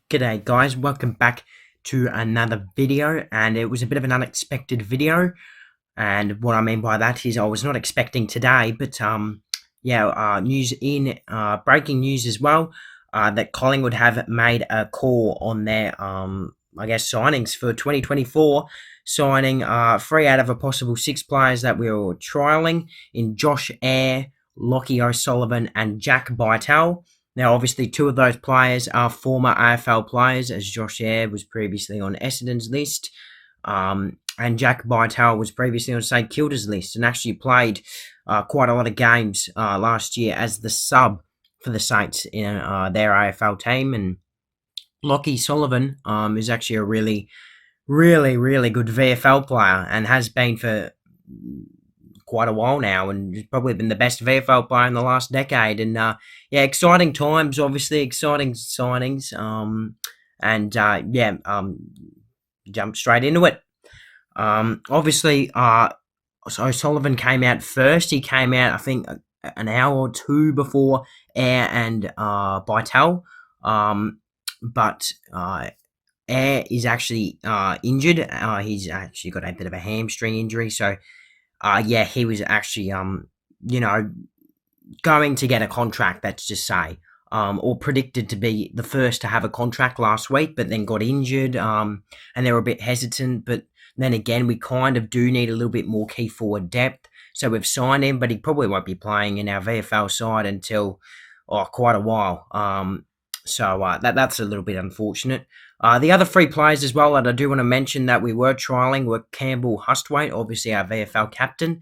G'day guys, welcome back to another video, and it was a bit of an unexpected video. And what I mean by that is I was not expecting today, but breaking news as well, that Collingwood have made a call on their signings for 2024, signing 3 out of a possible 6 players that we were trialling in Josh Eyre, Lockie O'Sullivan, and Jack Bytel. Now, obviously, 2 of those players are former AFL players, as Josh Eyre was previously on Essendon's list, and Jack Bytel was previously on St Kilda's list and actually played quite a lot of games last year as the sub for the Saints in their AFL team. And Lockie Sullivan is actually a really, really, really good VFL player and has been for quite a while now, and he's probably been the best VFL player in the last decade. And exciting times, obviously, exciting signings. Jump straight into it. Obviously, so O'Sullivan came out first. He came out, I think, an hour or two before Eyre and Bytel. But Eyre is actually injured. He's actually got a bit of a hamstring injury, so he was actually going to get a contract. Let's just say, or predicted to be the first to have a contract last week, but then got injured, and they were a bit hesitant. But then again, we kind of do need a little bit more key forward depth, so we've signed him, but he probably won't be playing in our VFL side until quite a while. That's a little bit unfortunate. The other 3 players as well that I do want to mention that we were trialling were Campbell Hustwaite, obviously our VFL captain,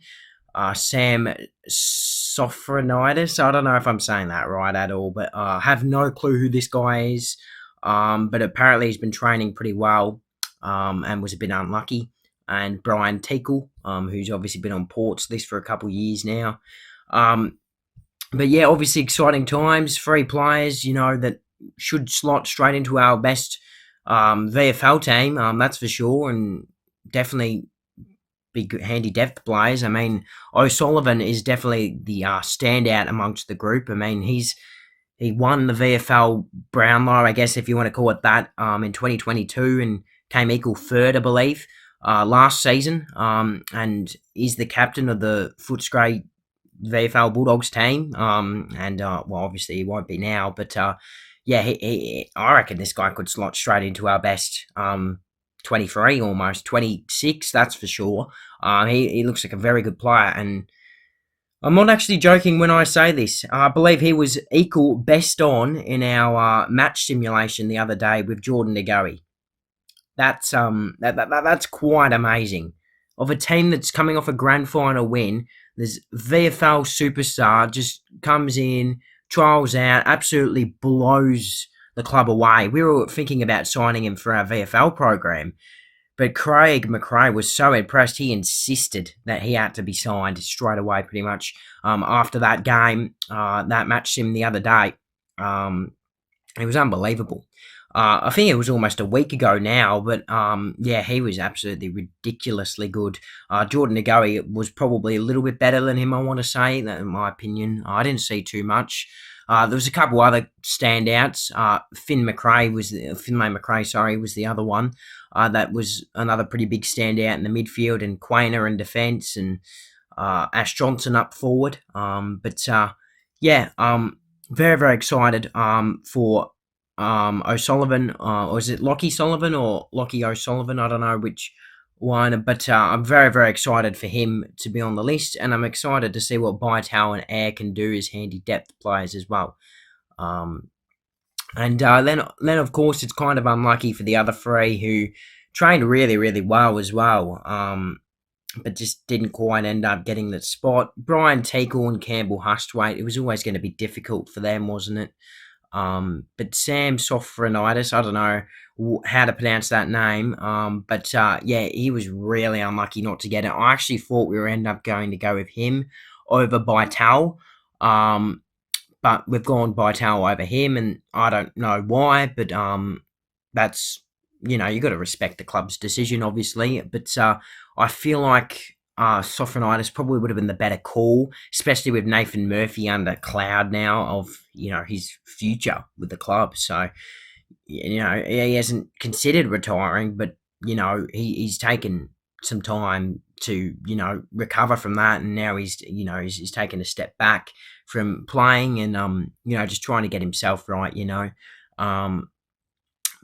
Sam Sophronitis. I don't know if I'm saying that right at all, but I have no clue who this guy is. But apparently he's been training pretty well and was a bit unlucky. And Brian Teakle, who's obviously been on Port's list for a couple of years now. But yeah, obviously exciting times. 3 players, that should slot straight into our best VFL team, that's for sure, and definitely be good, handy depth players. I mean, O'Sullivan is definitely the standout amongst the group. I mean, he won the VFL Brownlow, I guess, if you want to call it that, in 2022, and came equal third, I believe, last season, and is the captain of the Footscray VFL Bulldogs team, obviously he won't be now, but I reckon this guy could slot straight into our best 23, almost 26, that's for sure. He looks like a very good player, and I'm not actually joking when I say this. I believe he was equal best on in our match simulation the other day with Jordan Degoe. That's that's quite amazing. Of a team that's coming off a grand final win, this VFL superstar just comes in, trials out, absolutely blows the club away. We were thinking about signing him for our VFL program, but Craig McRae was so impressed, he insisted that he had to be signed straight away, pretty much, after that game, that match sim the other day. It was unbelievable. I think it was almost a week ago now, but he was absolutely ridiculously good. Jordan Degoe was probably a little bit better than him, I want to say, in my opinion. I didn't see too much. There was a couple other standouts. Finlay McRae was the other one. That was another pretty big standout in the midfield, and Quainer in defence, and Ash Johnson up forward. Very, very excited for O'Sullivan, or is it Lockie Sullivan or Lockie O'Sullivan? I don't know which one, but I'm very, very excited for him to be on the list, and I'm excited to see what Bytel and Eyre can do as handy depth players as well. Then of course it's kind of unlucky for the other 3 who trained really, really well as well, but just didn't quite end up getting the spot. Brian Teakle and Campbell Hustwaite, it was always going to be difficult for them, wasn't it? But Sam Sophronitis, I don't know how to pronounce that name, he was really unlucky not to get it. I actually thought we were end up going to go with him over Bytel, but we've gone Bytel over him, and I don't know why, but that's, you got to respect the club's decision, obviously, but I feel like Sophronitis probably would have been the better call, especially with Nathan Murphy under cloud now of, his future with the club. So, he hasn't considered retiring, but he's taken some time to recover from that, and now he's taken a step back from playing, and just trying to get himself right. Um,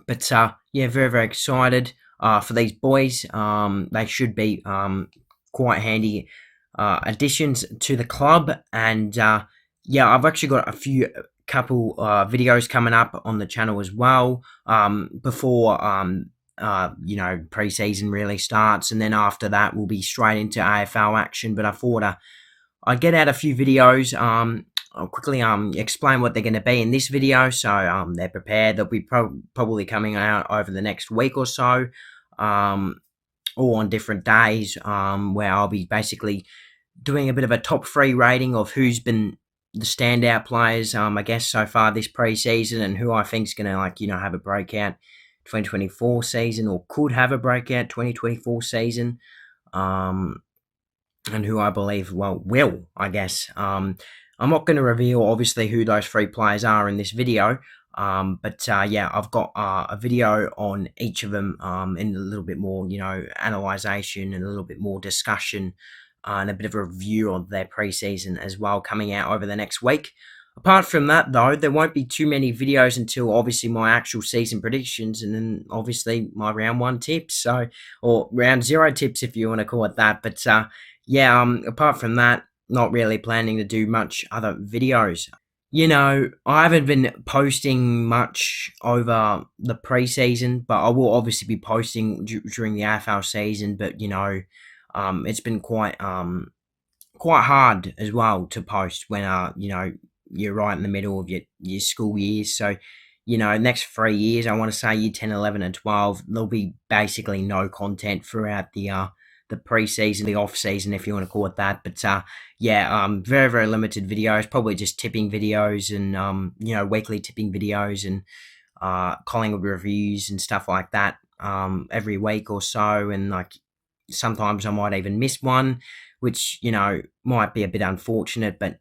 but yeah, very very excited for these boys. They should be quite handy additions to the club, and yeah, I've actually got a couple videos coming up on the channel as well before pre-season really starts, and then after that we'll be straight into AFL action. But I thought I'd get out a few videos. I'll quickly explain what they're going to be in this video, so they're prepared. They'll be probably coming out over the next week or so, all on different days, where I'll be basically doing a bit of a top 3 rating of who's been the standout players, I guess, so far this pre-season, and who I think is going to have a breakout 2024 season, or could have a breakout 2024 season. And who I believe will, I guess. I'm not going to reveal obviously who those 3 players are in this video, but yeah, I've got a video on each of them in a little bit more analysation and a little bit more discussion, and a bit of a review of their preseason as well, coming out over the next week. Apart from that, though, there won't be too many videos until obviously my actual season predictions, and then obviously my round 1 tips, or round 0 tips if you want to call it that. But yeah, apart from that, not really planning to do much other videos. I haven't been posting much over the preseason, but I will obviously be posting during the AFL season. But it's been quite hard as well to post when you're right in the middle of your school years. So next 3 years, I want to say year 10, 11 and 12, there'll be basically no content throughout the pre-season, the off-season, if you want to call it that. But yeah, very very limited videos, probably just tipping videos, and weekly tipping videos, and Collingwood reviews and stuff like that every week or so. And like sometimes I might even miss one, which might be a bit unfortunate, but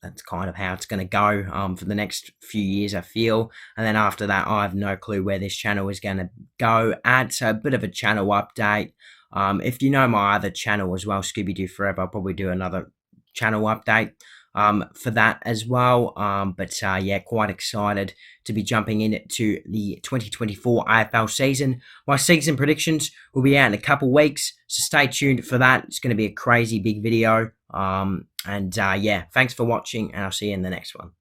that's kind of how it's going to go for the next few years, I feel. And then after that, I have no clue where this channel is going to go at. So a bit of a channel update. If you know my other channel as well, Scooby Doo Forever, I'll probably do another channel update for that as well. But yeah, quite excited to be jumping into the 2024 AFL season. My season predictions will be out in a couple weeks, so stay tuned for that. It's going to be a crazy big video. And yeah, thanks for watching, and I'll see you in the next one.